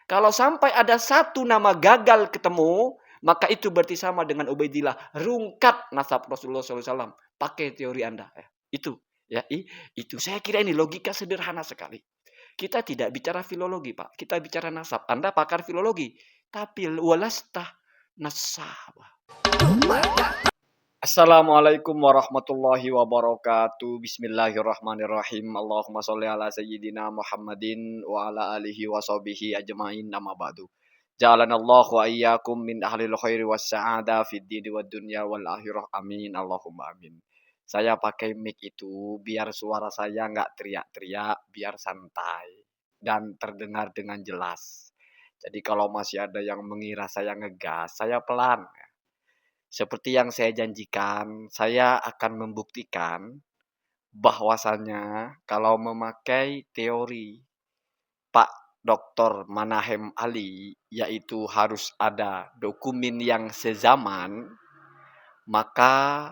Kalau sampai ada satu nama gagal ketemu, maka itu berarti sama dengan Ubaidillah. Rungkat nasab Rasulullah SAW. Pakai teori Anda. Itu. Ya, itu. Saya kira ini logika sederhana sekali. Kita tidak bicara filologi, Pak. Kita bicara nasab. Anda pakar filologi. Tapi walastah nasab. Assalamualaikum warahmatullahi wabarakatuh. Bismillahirrahmanirrahim. Allahumma sholli ala sayyidina Muhammadin wa ala alihi wa sahbihi ajma'in, amma ba'du. Ja'alanallahu wa iyyakum min ahlil khairi was sa'ada fid dini wad dunya wal akhirah. Amin. Allahumma amin. Saya pakai mic itu biar suara saya nggak teriak-teriak, biar santai dan terdengar dengan jelas. Jadi kalau masih ada yang mengira saya ngegas, saya pelan. Seperti yang saya janjikan, saya akan membuktikan bahwasannya kalau memakai teori Pak Dr. Manahem Ali, yaitu harus ada dokumen yang sezaman, maka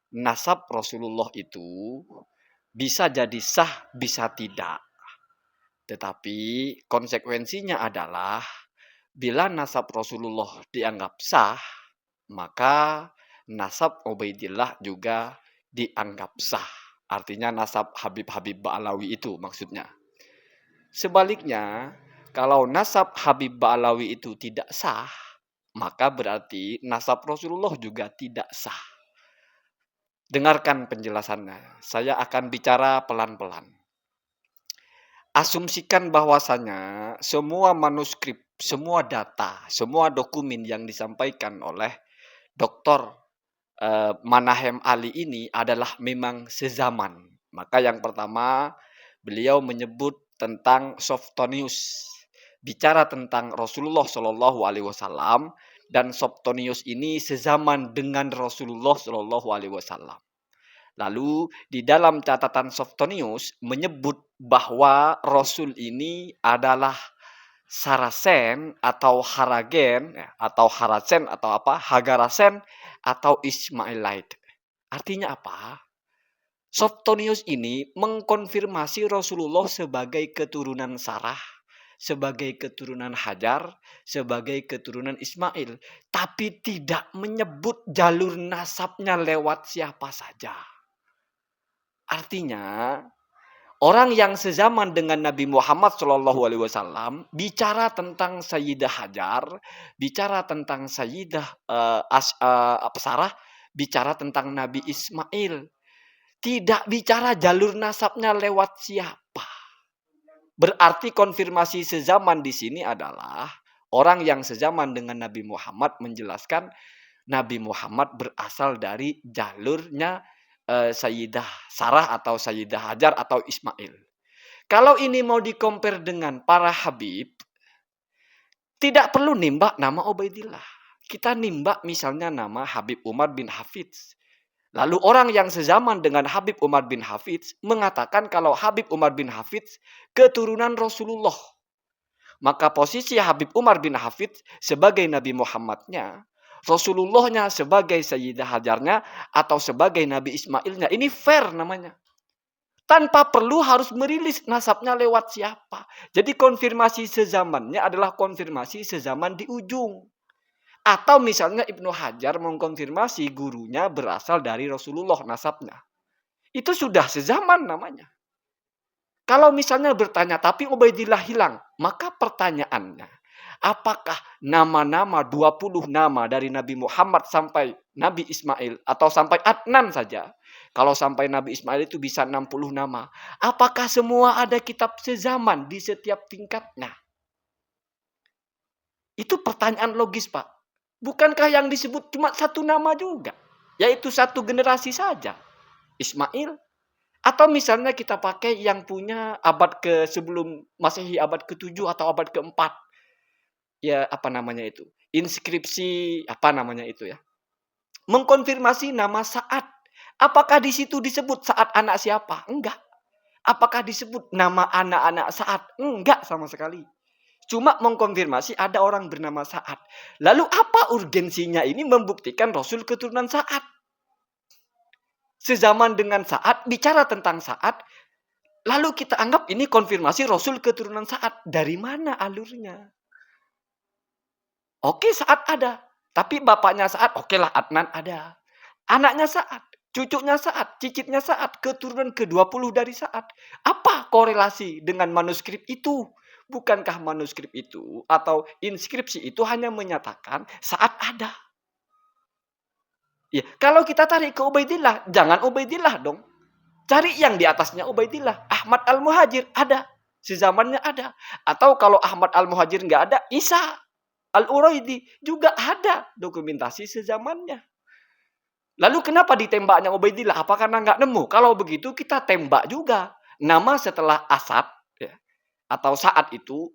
nasab Rasulullah itu bisa jadi sah, bisa tidak. Tetapi konsekuensinya adalah bila nasab Rasulullah dianggap sah, maka nasab Ubaidillah juga dianggap sah. Artinya nasab Habib-Habib Ba'alawi itu maksudnya. Sebaliknya, kalau nasab Habib Ba'alawi itu tidak sah, maka berarti nasab Rasulullah juga tidak sah. Dengarkan penjelasannya. Saya akan bicara pelan-pelan. Asumsikan bahwasanya semua manuskrip, semua data, semua dokumen yang disampaikan oleh Dr. Manahem Ali ini adalah memang sezaman. Maka yang pertama, beliau menyebut tentang Softonius. Bicara tentang Rasulullah Shallallahu Alaihi Wasallam, dan Softonius ini sezaman dengan Rasulullah Shallallahu Alaihi Wasallam. Lalu di dalam catatan Softonius menyebut bahwa Rasul ini adalah Sarasen atau Haragen atau Harasen atau apa? Hagarasen atau Ismailite. Artinya apa? Softonius ini mengkonfirmasi Rasulullah sebagai keturunan Sarah, sebagai keturunan Hajar, sebagai keturunan Ismail, tapi tidak menyebut jalur nasabnya lewat siapa saja. Artinya orang yang sezaman dengan Nabi Muhammad SAW bicara tentang Sayyidah Hajar, bicara tentang Sayyidah Sarah, bicara tentang Nabi Ismail. Tidak bicara jalur nasabnya lewat siapa. Berarti konfirmasi sezaman di sini adalah orang yang sezaman dengan Nabi Muhammad menjelaskan Nabi Muhammad berasal dari jalurnya Sayyidah Sarah atau Sayyidah Hajar atau Ismail. Kalau ini mau di-compare dengan para Habib, tidak perlu nimbak nama Ubaidillah. Kita nimbak misalnya nama Habib Umar bin Hafidz. Lalu orang yang sezaman dengan Habib Umar bin Hafidz mengatakan kalau Habib Umar bin Hafidz keturunan Rasulullah. Maka posisi Habib Umar bin Hafidz sebagai Nabi Muhammadnya, Rasulullahnya sebagai Sayyidah Hajarnya atau sebagai Nabi Ismailnya. Ini fair namanya. Tanpa perlu harus merilis nasabnya lewat siapa. Jadi konfirmasi sezamannya adalah konfirmasi sezaman di ujung. Atau misalnya Ibnu Hajar mengkonfirmasi gurunya berasal dari Rasulullah nasabnya. Itu sudah sezaman namanya. Kalau misalnya bertanya, tapi Ubaidillah hilang. Maka pertanyaannya, apakah nama-nama 20 nama dari Nabi Muhammad sampai Nabi Ismail atau sampai Adnan saja? Kalau sampai Nabi Ismail itu bisa 60 nama. Apakah semua ada kitab sezaman di setiap tingkatnya? Itu pertanyaan logis, Pak. Bukankah yang disebut cuma satu nama juga? Yaitu satu generasi saja. Ismail. Atau misalnya kita pakai yang punya abad ke sebelum Masehi, abad ke-7 atau abad ke-4. Ya, apa namanya itu? Inskripsi, apa namanya itu ya? Mengkonfirmasi nama Sa'ad. Apakah di situ disebut Sa'ad anak siapa? Enggak. Apakah disebut nama anak-anak Sa'ad? Enggak sama sekali. Cuma mengkonfirmasi ada orang bernama Sa'ad. Lalu apa urgensinya ini membuktikan Rasul keturunan Sa'ad? Sezaman dengan Sa'ad, bicara tentang Sa'ad, lalu kita anggap ini konfirmasi Rasul keturunan Sa'ad. Dari mana alurnya? Oke, Sa'ad ada. Tapi bapaknya Sa'ad, okelah Adnan ada. Anaknya Sa'ad, cucunya Sa'ad, cicitnya Sa'ad, keturunan ke-20 dari Sa'ad. Apa korelasi dengan manuskrip itu? Bukankah manuskrip itu atau inskripsi itu hanya menyatakan Sa'ad ada? Ya, kalau kita tarik ke Ubaidillah, jangan Ubaidillah dong. Cari yang di atasnya Ubaidillah. Ahmad Al-Muhajir ada. Sezamannya ada. Atau kalau Ahmad Al-Muhajir nggak ada, Isa Al-Uraidi juga ada dokumentasi sezamannya. Lalu kenapa ditembaknya Ubaidillah? Apa karena nggak nemu? Kalau begitu kita tembak juga. Nama setelah Asad ya, atau Sa'ad itu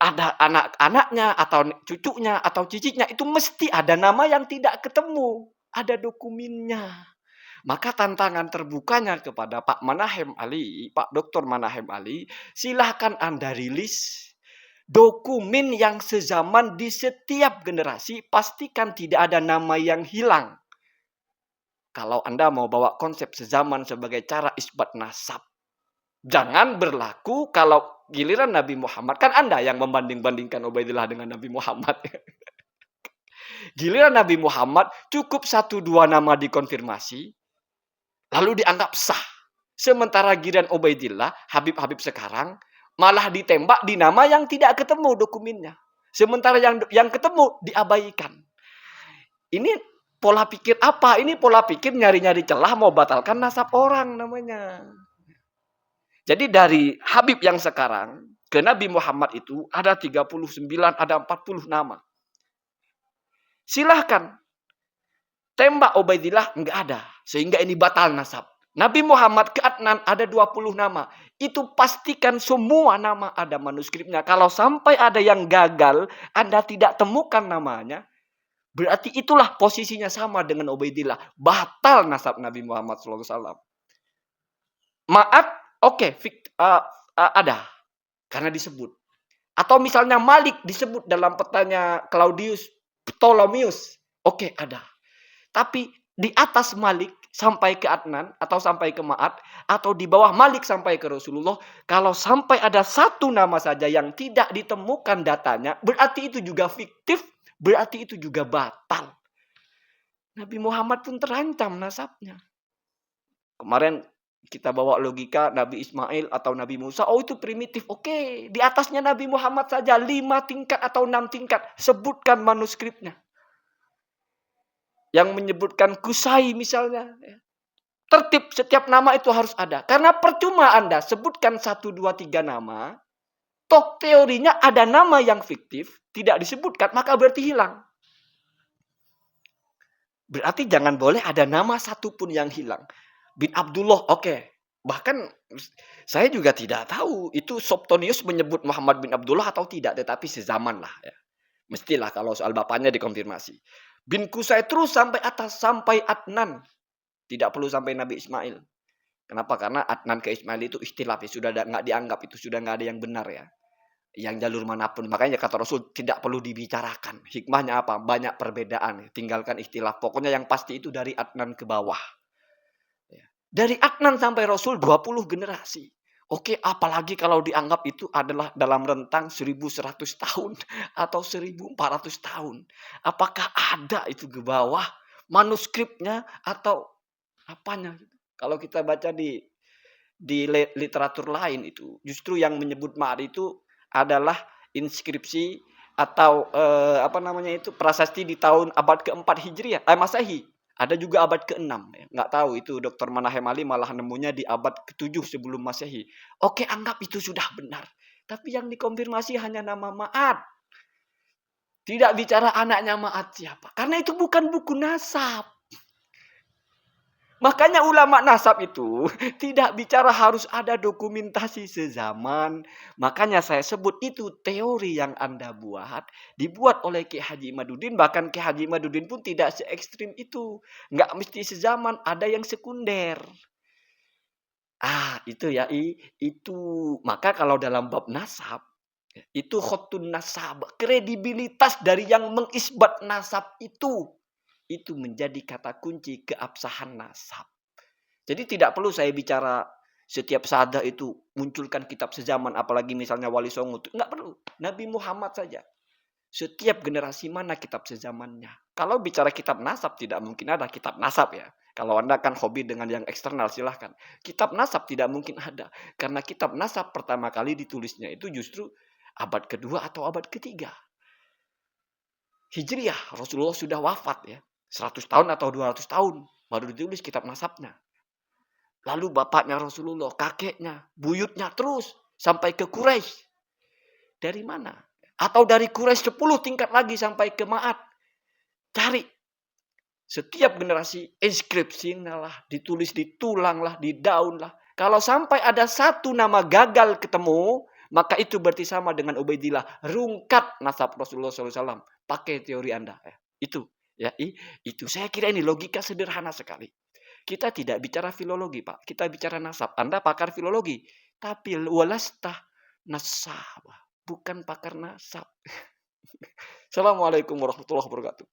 ada anak-anaknya atau cucunya atau cicitnya itu mesti ada nama yang tidak ketemu. Ada dokumennya. Maka tantangan terbukanya kepada Pak Manahem Ali, Pak Dr. Manahem Ali, silahkan Anda rilis dokumen yang sezaman di setiap generasi, pastikan tidak ada nama yang hilang. Kalau Anda mau bawa konsep sezaman sebagai cara isbat nasab, jangan berlaku kalau giliran Nabi Muhammad, kan Anda yang membanding-bandingkan Ubaidillah dengan Nabi Muhammad. Giliran Nabi Muhammad cukup 1-2 nama dikonfirmasi, lalu dianggap sah. Sementara giliran Ubaidillah, Habib-habib sekarang malah ditembak di nama yang tidak ketemu dokumennya. Sementara yang ketemu diabaikan. Ini pola pikir apa? Ini pola pikir nyari-nyari celah mau batalkan nasab orang namanya. Jadi dari Habib yang sekarang ke Nabi Muhammad itu ada 39, ada 40 nama. Silahkan tembak Ubaidillah enggak ada. Sehingga ini batal nasab. Nabi Muhammad ke Adnan ada 20 nama. Itu pastikan semua nama ada manuskripnya. Kalau sampai ada yang gagal, Anda tidak temukan namanya, berarti itulah posisinya sama dengan Ubaidillah. Batal nasab Nabi Muhammad SAW. Ma'at, oke, ada. Karena disebut. Atau misalnya Malik disebut dalam petanya Claudius Ptolemaeus. Oke, ada. Tapi di atas Malik sampai ke Adnan atau sampai ke Ma'at atau di bawah Malik sampai ke Rasulullah, kalau sampai ada satu nama saja yang tidak ditemukan datanya, berarti itu juga fiktif, berarti itu juga batal. Nabi Muhammad pun terancam nasabnya. Kemarin kita bawa logika Nabi Ismail atau Nabi Musa, oh itu primitif. Oke, di atasnya Nabi Muhammad saja 5 tingkat atau 6 tingkat, sebutkan manuskripnya. Yang menyebutkan Kusai misalnya. Tertib setiap nama itu harus ada. Karena percuma Anda sebutkan 1, 2, 3 nama. Toh teorinya ada nama yang fiktif. Tidak disebutkan. Maka berarti hilang. Berarti jangan boleh ada nama satupun yang hilang. Bin Abdullah oke. Bahkan saya juga tidak tahu. Itu Sobtonius menyebut Muhammad bin Abdullah atau tidak. Tetapi sezaman lah. Ya. Mestilah kalau soal bapaknya dikonfirmasi. Bin Kusai terus sampai atas, sampai Adnan. Tidak perlu sampai Nabi Ismail. Kenapa? Karena Adnan ke Ismail itu ikhtilaf. Ya. Sudah nggak dianggap itu. Sudah nggak ada yang benar ya. Yang jalur manapun. Makanya kata Rasul tidak perlu dibicarakan. Hikmahnya apa? Banyak perbedaan. Tinggalkan ikhtilaf. Pokoknya yang pasti itu dari Adnan ke bawah. Ya. Dari Adnan sampai Rasul 20 generasi. Oke, apalagi kalau dianggap itu adalah dalam rentang 1100 tahun atau 1400 tahun. Apakah ada itu ke bawah manuskripnya atau apanya? Kalau kita baca di literatur lain itu, justru yang menyebut Ma'ad itu adalah inskripsi atau apa namanya itu prasasti di tahun abad ke-4 Hijriah, Masehi. Ada juga abad ke-6. Ya. Nggak tahu itu Dr. Manahem Ali malah nemunya di abad ke-7 sebelum Masehi. Oke, anggap itu sudah benar. Tapi yang dikonfirmasi hanya nama Ma'ad. Tidak bicara anaknya Ma'ad siapa. Karena itu bukan buku nasab. Makanya ulama nasab itu tidak bicara harus ada dokumentasi sezaman. Makanya saya sebut itu teori yang Anda buat. Dibuat oleh Ki Haji Imaduddin. Bahkan Ki Haji Imaduddin pun tidak se ekstrim itu. Nggak mesti sezaman. Ada yang sekunder. Itu ya. Itu. Maka kalau dalam bab nasab. Itu khotun nasab. Kredibilitas dari yang mengisbat nasab itu. Itu menjadi kata kunci keabsahan nasab. Jadi tidak perlu saya bicara setiap sahadah itu munculkan kitab sezaman, apalagi misalnya Wali Songo. Enggak perlu. Nabi Muhammad saja. Setiap generasi mana kitab sezamannya. Kalau bicara kitab nasab tidak mungkin ada kitab nasab ya. Kalau Anda kan hobi dengan yang eksternal silahkan. Kitab nasab tidak mungkin ada. Karena kitab nasab pertama kali ditulisnya itu justru abad kedua atau abad ketiga. Hijriah, Rasulullah sudah wafat ya. 100 tahun atau 200 tahun baru ditulis kitab nasabnya. Lalu bapaknya Rasulullah, kakeknya, buyutnya terus sampai ke Quraisy. Dari mana? Atau dari Quraisy 10 tingkat lagi sampai ke Ma'ad. Cari. Setiap generasi inskripsinya lah, ditulis di tulang lah, di daun lah. Kalau sampai ada satu nama gagal ketemu, maka itu berarti sama dengan Ubaidillah. Rungkat nasab Rasulullah SAW. Pakai teori Anda. Itu. Ya, itu. Saya kira ini logika sederhana sekali. Kita tidak bicara filologi, Pak. Kita bicara nasab. Anda pakar filologi. Tapi walastah nasab. Bukan pakar nasab. Assalamualaikum warahmatullahi wabarakatuh.